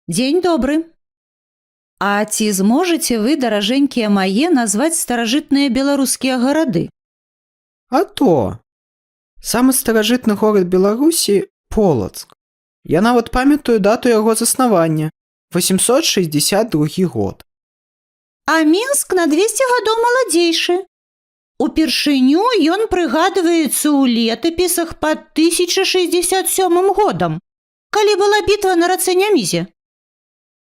Дзень добры. А ці зможаце вы, даражэнькія мае, назваць старажытныя беларускія гарады? А то! Самы старажытны горад Беларусі – Полацк. Я нават памятаю дату яго заснавання – 862 год. А Мінск на 200 гадоў маладзейшы. Упершыню ён прыгадваецца ў летапісах пад 1067 годам, калі была бітва на рацэ Нямізе.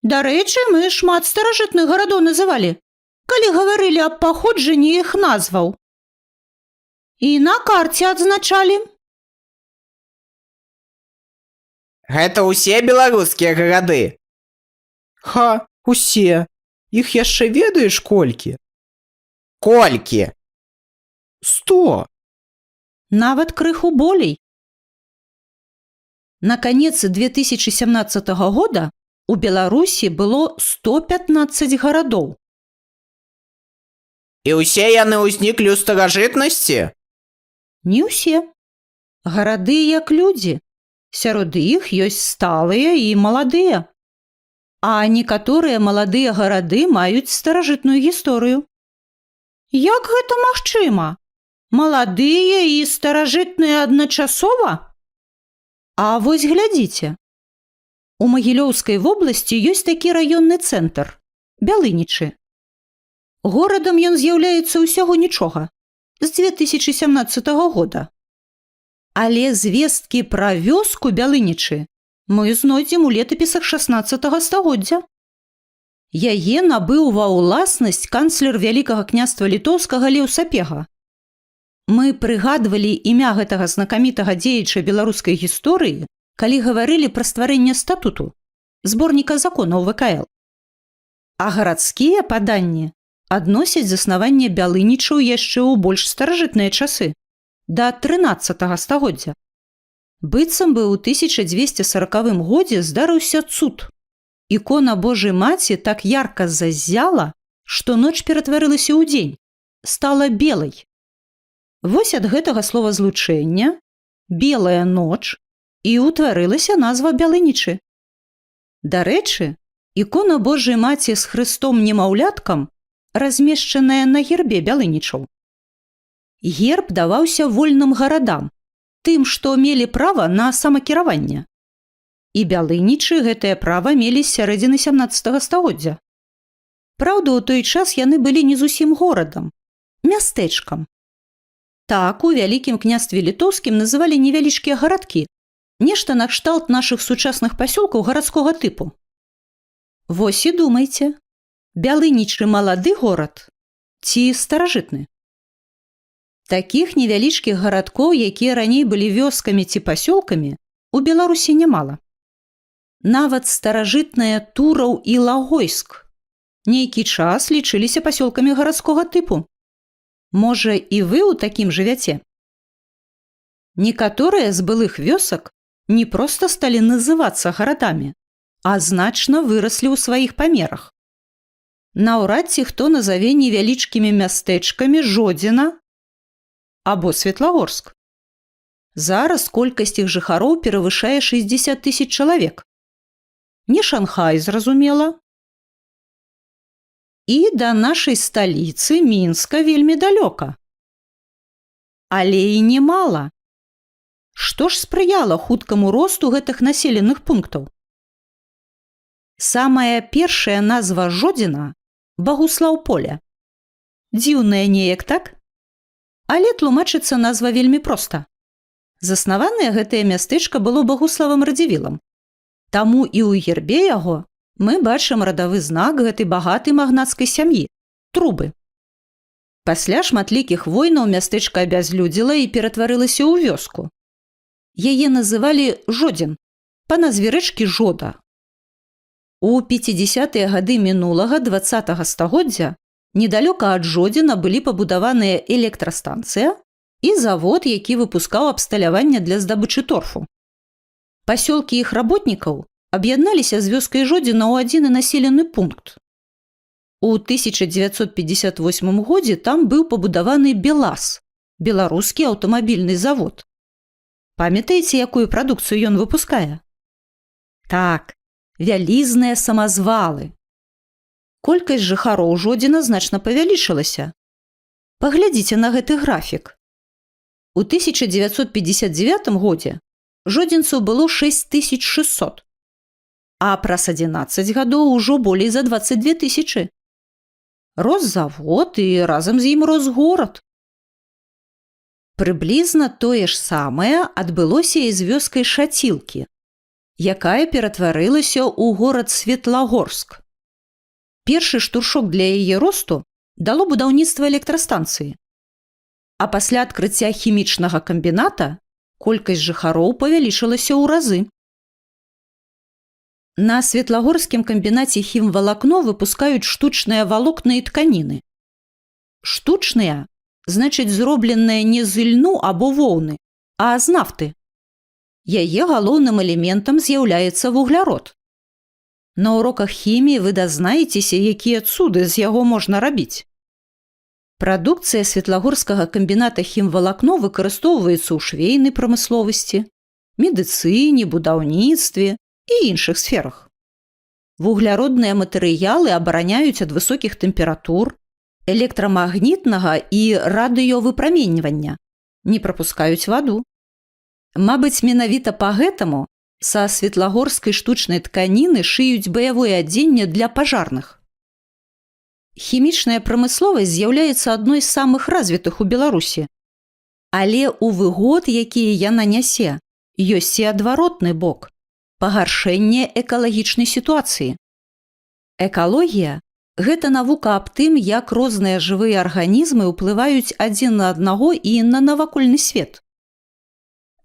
Дарэчы, мы шмат старажытных гарадоў называлі, калі гаварылі аб паходжанні іх назваў. І на карце адзначалі. Гэта ўсе беларускія гарады? Ха, усе. Іх яшчэ ведаеш колькі? Колькі? 100. Нават крыху болей. На канец 2017 года у Беларусі было 115 гарадоў. І ўсе яны ўзніклі ў старажытнасці? Не ўсе. Гарады як людзі. Сярод іх ёсць сталыя і маладыя. А некаторыя маладыя гарады маюць старажытную гісторыю. Як гэта магчыма? Маладыя і старажытныя адначасова? А вось глядзіце. У Магілёўскай вобласці ёсць такі раённы цэнтр – Бялынічы. Горадам ён з'яўляецца ўсяго нічога, з 2017 года. Але звесткі пра вёску Бялынічы мы знойдзем у летапісах 16 стагоддзя. Яе набыў ва ўласнасць канцлер Вялікага княства літоўскага Леў Сапега. Мы прыгадвалі імя гэтага знакамітага дзеяча беларускай гісторыі, калі гаварылі пра стварэнне статуту, зборніка законаў ВКЛ. А гарадскія паданні адносяць заснаванне Бялынічаў яшчэ ў больш старажытныя часы, да 13 стагоддзя. Быццам бы ў 1240 годзе здарыўся цуд. Ікона Божай Маці так ярка заззяла, што ноч ператварылася ў дзень, стала белай. Вось ад гэтага словазлучэння «белая ноч» і ўтварылася назва Бялынічы. Дарэчы, ікона Божай Маці з Хрыстом-немаўляткам размешчаная на гербе Бялынічаў. Герб даваўся вольным гарадам, тым, што мелі права на самакіраванне. І Бялынічы гэтае права мелі з сярэдзіны 17 стагоддзя. Праўда, у той час яны былі не зусім горадам, мястэчкам. Так, у Вялікім княстве літоўскім называлі невялічкія гарадкі, нешта накшталт нашых сучасных пасёлкаў гарадскога тыпу. Вось і думайце, Бялынічы малады горад ці старажытны? Такіх невялічкіх гарадкоў, якія раней былі вёскамі ці пасёлкамі, у Беларусі нямала. Нават старажытныя Тураў і Лагойск нейкі час лічыліся пасёлкамі гарадскога тыпу. Можа, і вы ў такім жывяце? Некаторыя з былых вёсак не проста сталі называцца гарадамі, а значна выраслі ў сваіх памерах. Наўрад ці хто назаве невялічкімі мястэчкамі Жодзіна або Светлагорск. Зараз колькасць іх жыхароў перавышае 60 000 чалавек. Не Шанхай, зразумела. І да нашай сталіцы Мінска вельмі далёка. Але і немала. Што ж спрыяла хуткаму росту гэтых населеных пунктаў? Самая першая назва Жодзіна – Багуслаўполе. Дзіўная неяк, так? Але тлумачыцца назва вельмі проста. Заснаванае гэтае мястэчка было Багуславам Радзівілам. Таму і ў гербе яго мы бачым радавы знак гэтай багатай магнацкай сям'і – трубы. Пасля шматлікіх войнаў мястэчка абязлюдзіла і ператварылася ў вёску. Яе называлі Жодзін, па назве рэчкі Жода. У 50-е гады мінулага 20-го стагоддзя недалёка ад Жодзіна былі пабудаваныя электрастанцыя і завод, які выпускаў абсталяванне для здабычы торфу. Пасёлкі іх работнікаў аб'ядналіся з вёскай Жодзіна ў адзіны населены пункт. У 1958 годзе там быў пабудаваны БелАЗ, беларускі аўтамабільны завод. Памятаеце, якую прадукцыю ён выпускае? Так, вялізныя самазвалы. Колькасць жыхароў Жодзіна значна павялічылася. Паглядзіце на гэты графік. У 1959 годзе жодзінцаў было 6600, а праз 11 гадоў ужо болей за 22 тысячы. Рос завод і разам з ім рос горад. Прыблізна тое ж самае адбылося і з вёскай Шацілкі, якая ператварылася ў горад Светлагорск. Першы штуршок для яе росту дало будаўніцтва электрастанцыі. А пасля адкрыцця хімічнага камбіната колькасць жыхароў павялічылася ў разы. На Светлагорскім камбінаце хімвалакно выпускаюць штучныя валокны і тканіны. Штучныя значыць зробленыя не з ільну або воўны, а з нафты. Яе галоўным элементам з'яўляецца вуглярод. На уроках хіміі вы дазнаецеся, якія цуды з яго можна рабіць. Прадукцыя Светлагорскага камбіната хімвалакно выкарыстоўваецца ў швейнай прамысловасці, медыцыне, будаўніцтве і іншых сферах. Вугляродныя матэрыялы абараняюць ад высокіх тэмператур, электрамагнітнага і радыёвыпраменьвання, не прапускаюць ваду. Мабыць, менавіта па гэтаму са светлагорскай штучнай тканіны шыюць баявое адзенне для пажарных. Хімічная прамысловасць з'яўляецца адной з самых развітых у Беларусі. Але ў выгод, якія яна нясе, ёсць і адваротны бок – пагаршэнне экалагічнай сітуацыі. Экалогія – гэта навука аб тым, як розныя жывыя арганізмы ўплываюць адзін на аднаго і на навакольны свет.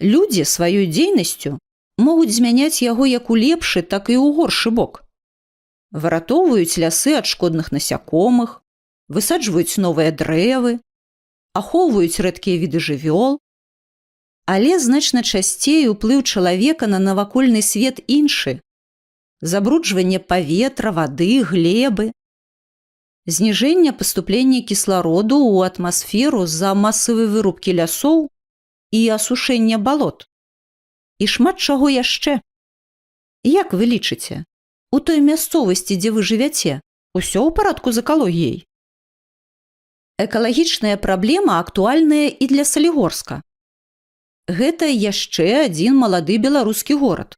Людзі сваёй дзейнасцю могуць змяняць яго як у лепшы, так і ў горшы бок. Выратоўваюць лясы ад шкодных насякомых, высаджваюць новыя дрэвы, ахоўваюць рэдкія віды жывёл. Але значна часцей уплыў чалавека на навакольны свет іншы. Забруджванне паветра, вады, глебы. Зніжэнне паступлення кіслароду ў атмасферу з-за масавай вырубкі лясоў і асушэння балот. І шмат чаго яшчэ. Як вы лічыце? У той мясцовасці, дзе вы жывяце, усё ў парадку з экалогіяй? Экалагічная праблема актуальная і для Салігорска. Гэта яшчэ адзін малады беларускі горад.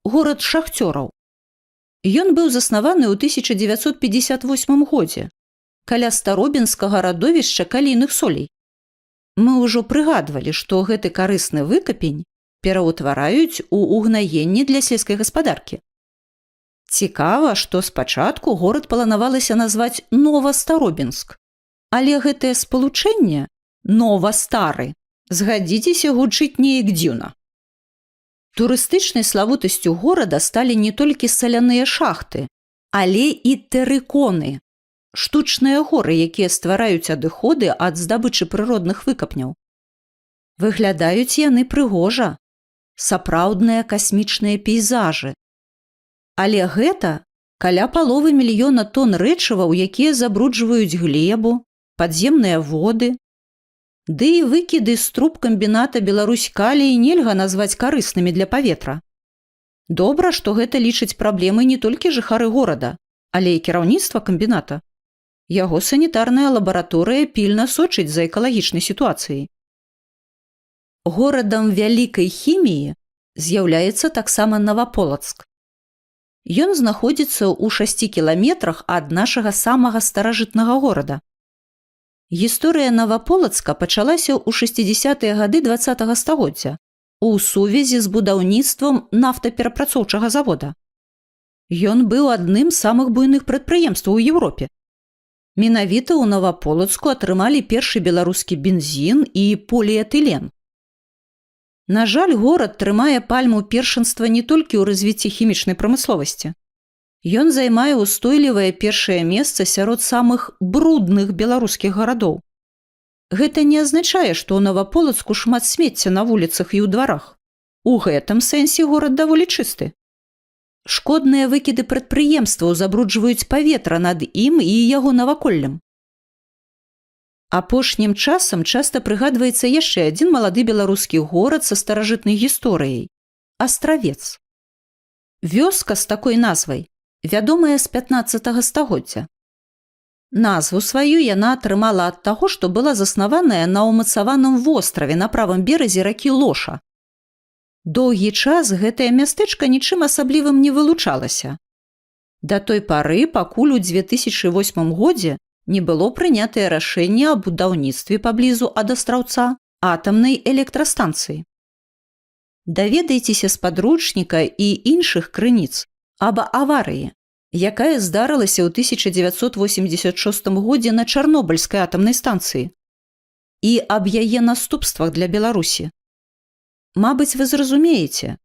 Горад шахцёраў. Ён быў заснаваны ў 1958 годзе каля старобінскага радовішча калійных солей. Мы ўжо прыгадвалі, што гэты карысны выкапень пераўтвараюць у угнаенне для сельскай гаспадаркі. Цікава, што спачатку горад планавалася назваць Нова-Старобінск, але гэтае спалучэнне «Нова-Стары» згадзіцеся гучыць неяк дзіўна. Турыстычнай славутасцю горада сталі не толькі саляныя шахты, але і тэрыконы, штучныя горы, якія ствараюць адыходы ад здабычы прыродных выкапняў. Выглядаюць яны прыгожа, сапраўдныя касмічныя пейзажы. Але гэта каля паловы мільёна тонн рэчываў, якія забруджваюць глебу, падземныя воды. Ды і выкіды з труб камбіната Беларусь-Калій нельга назваць карыснымі для паветра. Добра, што гэта лічыць праблемай не толькі жыхары горада, але і кіраўніцтва камбіната. Яго санітарная лабараторыя пільна сочыць за экалагічнай сітуацыяй. Горадам вялікай хіміі з'яўляецца таксама Наваполацк. Ён знаходзіцца ў 6 кіламетрах ад нашага самага старажытнага горада. Гісторыя Наваполацка пачалася ў 60-е гады 20-го стагоддзя у сувязі з будаўніцтвам нафтаперапрацоўчага завода. Ён быў адным з самых буйных прадпрыемстваў у Еўропе. Менавіта ў Наваполацку атрымалі першы беларускі бензін і поліэтылен. На жаль, горад трымае пальму першынства не толькі ў развіцці хімічнай прамысловасці. Ён займае ўстойлівае першае месца сярод самых брудных беларускіх гарадоў. Гэта не азначае, што ў Наваполацку шмат смецця на вуліцах і ў дварах. У гэтым сэнсе горад даволі чысты. Шкодныя выкіды прадпрыемстваў забруджваюць паветра над ім і яго наваколлем. Апошнім часам часта прыгадваецца яшчэ адзін малады беларускі горад са старажытнай гісторыяй – Астравец. Вёска з такой назвай вядомая з 15 стагоддзя. Назву сваю яна атрымала ад таго, што была заснаваная на ўмацаваным востраве на правым беразе ракі Лоша. Доўгі час гэтае мястэчка нічым асаблівым не вылучалася. Да той пары, пакуль у 2008 годзе не было прынятае рашэнне аб будаўніцтве паблізу ад астраўца атамнай электрастанцыі. Даведайцеся з падручніка і іншых крыніц аб аварыі, якая здарылася ў 1986 годзе на Чарнобыльскай атамнай станцыі, і аб яе наступствах для Беларусі. Мабыць, вы зразумееце,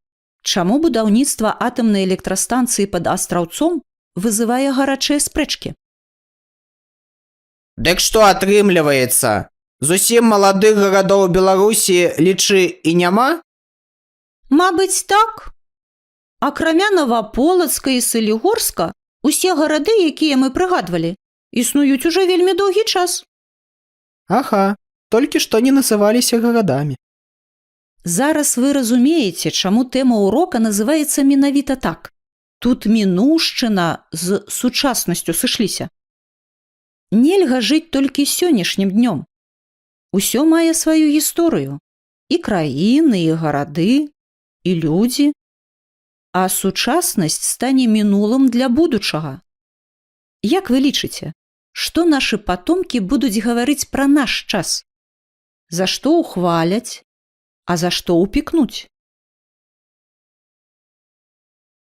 чаму будаўніцтва атамнай электрастанцыі пад астраўцом вызывае гарачыя спрэчкі. Дык што атрымліваецца? Зусім маладых гарадоў Беларусі, лічы, і няма? Мабыць, так. Акрамя Новаполацка і Салігорска, усе гарады, якія мы прыгадвалі, існуюць ужо вельмі доўгі час. Ага, толькі што не называліся гарадамі. Зараз вы разумееце, чаму тэма ўрока называецца менавіта так. Тут мінуўшчына з сучаснасцю сышліся. Нельга жыць толькі сённяшнім днём. Усё мае сваю гісторыю. І краіны, і гарады, і людзі. А сучаснасць стане мінулым для будучага. Як вы лічыце, што нашы патомкі будуць гаварыць пра наш час? За што ўхваляць, а за што ўпікнуць?